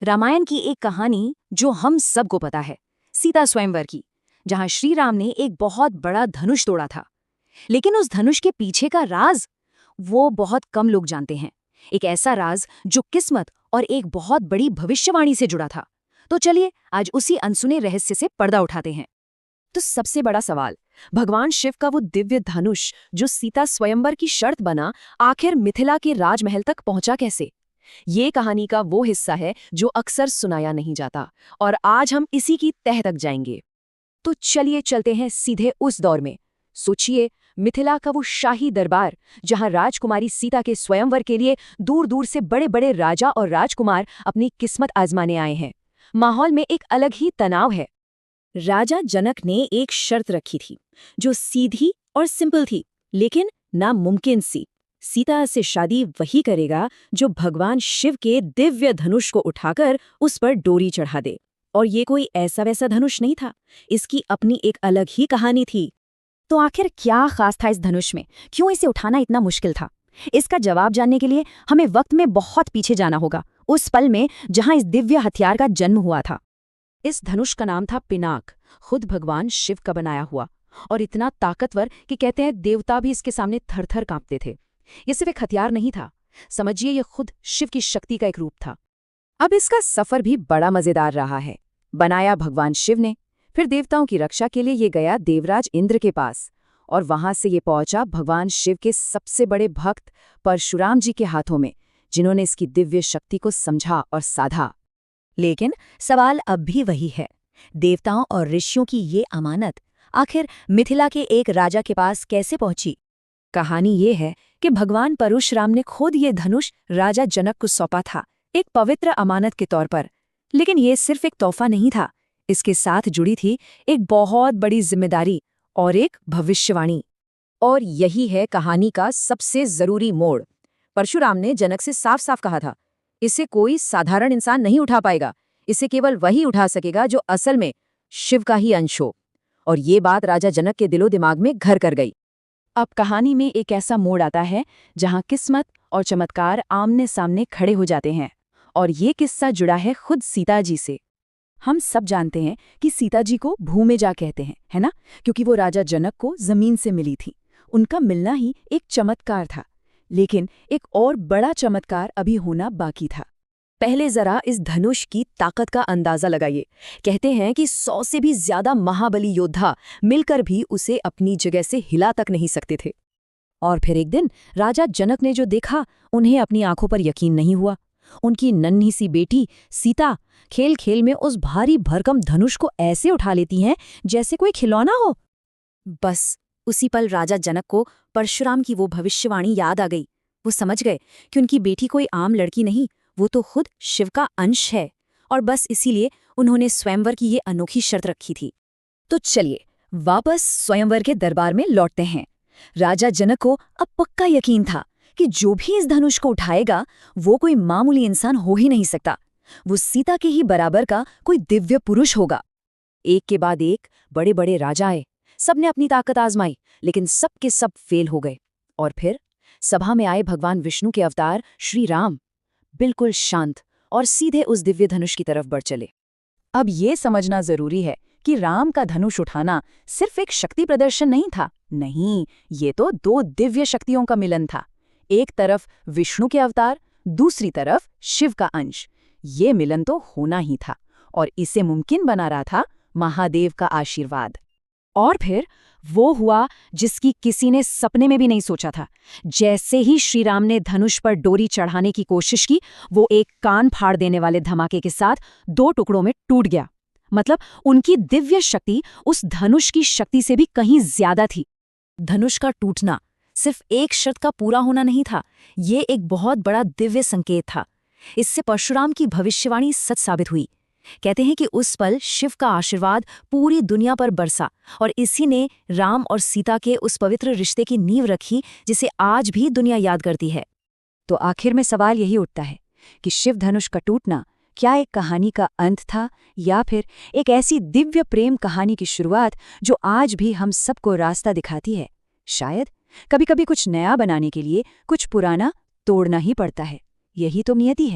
रामायण की एक कहानी जो हम सबको पता है, सीता स्वयंवर की, जहां श्री राम ने एक बहुत बड़ा धनुष तोड़ा था। लेकिन उस धनुष के पीछे का राज वो बहुत कम लोग जानते हैं। एक ऐसा राज जो किस्मत और एक बहुत बड़ी भविष्यवाणी से जुड़ा था। तो चलिए आज उसी अनसुने रहस्य से पर्दा उठाते हैं। तो सबसे बड़ा सवाल, भगवान शिव का वो दिव्य धनुष जो सीता स्वयंवर की शर्त बना, आखिर मिथिला के राजमहल तक पहुंचा कैसे? ये कहानी का वो हिस्सा है जो अक्सर सुनाया नहीं जाता, और आज हम इसी की तह तक जाएंगे। तो चलिए चलते हैं सीधे उस दौर में। सोचिए, मिथिला का वो शाही दरबार जहां राजकुमारी सीता के स्वयंवर के लिए दूर दूर से बड़े बड़े राजा और राजकुमार अपनी किस्मत आजमाने आए हैं। माहौल में एक अलग ही तनाव है। राजा जनक ने एक शर्त रखी थी जो सीधी और सिंपल थी, लेकिन नामुमकिन सी। सीता से शादी वही करेगा जो भगवान शिव के दिव्य धनुष को उठाकर उस पर डोरी चढ़ा दे। और ये कोई ऐसा वैसा धनुष नहीं था, इसकी अपनी एक अलग ही कहानी थी। तो आखिर क्या खास था इस धनुष में? क्यों इसे उठाना इतना मुश्किल था? इसका जवाब जानने के लिए हमें वक्त में बहुत पीछे जाना होगा, उस पल में जहां इस दिव्य हथियार का जन्म हुआ था। इस धनुष का नाम था पिनाक, खुद भगवान शिव का बनाया हुआ, और इतना ताकतवर कि कहते हैं देवता भी इसके सामने थर-थर कांपते थे। ये सिर्फ एक हथियार नहीं था, समझिए ये खुद शिव की शक्ति का एक रूप था। अब इसका सफर भी बड़ा मजेदार रहा है। बनाया भगवान शिव ने, फिर देवताओं की रक्षा के लिए ये गया देवराज इंद्र के पास, और वहां से ये पहुंचा भगवान शिव के सबसे बड़े भक्त परशुराम जी के हाथों में, जिन्होंने इसकी दिव्य शक्ति को समझा और साधा। लेकिन सवाल अब भी वही है, देवताओं और ऋषियों की ये अमानत आखिर मिथिला के एक राजा के पास कैसे पहुंची? कहानी ये है कि भगवान परशुराम ने खुद ये धनुष राजा जनक को सौंपा था, एक पवित्र अमानत के तौर पर। लेकिन ये सिर्फ एक तोहफा नहीं था, इसके साथ जुड़ी थी एक बहुत बड़ी जिम्मेदारी और एक भविष्यवाणी। और यही है कहानी का सबसे जरूरी मोड़। परशुराम ने जनक से साफ साफ कहा था, इसे कोई साधारण इंसान नहीं उठा पाएगा, इसे केवल वही उठा सकेगा जो असल में शिव का ही अंश हो। और ये बात राजा जनक के दिलो दिमाग में घर कर गई। अब कहानी में एक ऐसा मोड़ आता है जहां किस्मत और चमत्कार आमने सामने खड़े हो जाते हैं, और ये किस्सा जुड़ा है खुद सीता जी से। हम सब जानते हैं कि सीता जी को भूमेजा कहते हैं, है ना? क्योंकि वो राजा जनक को जमीन से मिली थी। उनका मिलना ही एक चमत्कार था, लेकिन एक और बड़ा चमत्कार अभी होना बाकी था। पहले जरा इस धनुष की ताकत का अंदाजा लगाइए। कहते हैं कि 100 से भी ज्यादा महाबली योद्धा मिलकर भी उसे अपनी जगह से हिला तक नहीं सकते थे। और फिर एक दिन राजा जनक ने जो देखा, उन्हें अपनी आंखों पर यकीन नहीं हुआ। उनकी नन्ही सी बेटी सीता खेल खेल में उस भारी भरकम धनुष को ऐसे उठा लेती हैं जैसे कोई खिलौना हो। बस उसी पल राजा जनक को परशुराम की वो भविष्यवाणी याद आ गई। वो समझ गए कि उनकी बेटी कोई आम लड़की नहीं, वो तो खुद शिव का अंश है। और बस इसीलिए उन्होंने स्वयंवर की ये अनोखी शर्त रखी थी। तो चलिए वापस स्वयंवर के दरबार में लौटते हैं। राजा जनक को अब पक्का यकीन था कि जो भी इस धनुष को उठाएगा वो कोई मामूली इंसान हो ही नहीं सकता। वो सीता के ही बराबर का कोई दिव्य पुरुष होगा। एक के बाद एक बड़े बड़े राजा आए, सबने अपनी ताकत आजमाई, लेकिन सब के सब फेल हो गए। और फिर सभा में आए भगवान विष्णु के अवतार श्री राम, बिल्कुल शांत और सीधे उस दिव्य धनुष की तरफ बढ़ चले। अब ये समझना जरूरी है कि राम का धनुष उठाना सिर्फ एक शक्ति प्रदर्शन नहीं था। नहीं, ये तो दो दिव्य शक्तियों का मिलन था। एक तरफ विष्णु के अवतार, दूसरी तरफ शिव का अंश। ये मिलन तो होना ही था, और इसे मुमकिन बना रहा था महादेव का आशीर्वाद। और फिर वो हुआ जिसकी किसी ने सपने में भी नहीं सोचा था। जैसे ही श्री राम ने धनुष पर डोरी चढ़ाने की कोशिश की, वो एक कान फाड़ देने वाले धमाके के साथ 2 टुकड़ों में टूट गया। मतलब उनकी दिव्य शक्ति उस धनुष की शक्ति से भी कहीं ज्यादा थी। धनुष का टूटना सिर्फ एक शर्त का पूरा होना नहीं था, ये एक बहुत बड़ा दिव्य संकेत था। इससे परशुराम की भविष्यवाणी सच साबित हुई। कहते हैं कि उस पल शिव का आशीर्वाद पूरी दुनिया पर बरसा, और इसी ने राम और सीता के उस पवित्र रिश्ते की नींव रखी जिसे आज भी दुनिया याद करती है। तो आखिर में सवाल यही उठता है कि शिव धनुष का टूटना क्या एक कहानी का अंत था, या फिर एक ऐसी दिव्य प्रेम कहानी की शुरुआत जो आज भी हम सबको रास्ता दिखाती है? शायद कभी-कभी कुछ नया बनाने के लिए कुछ पुराना तोड़ना ही पड़ता है। यही तो नियति है।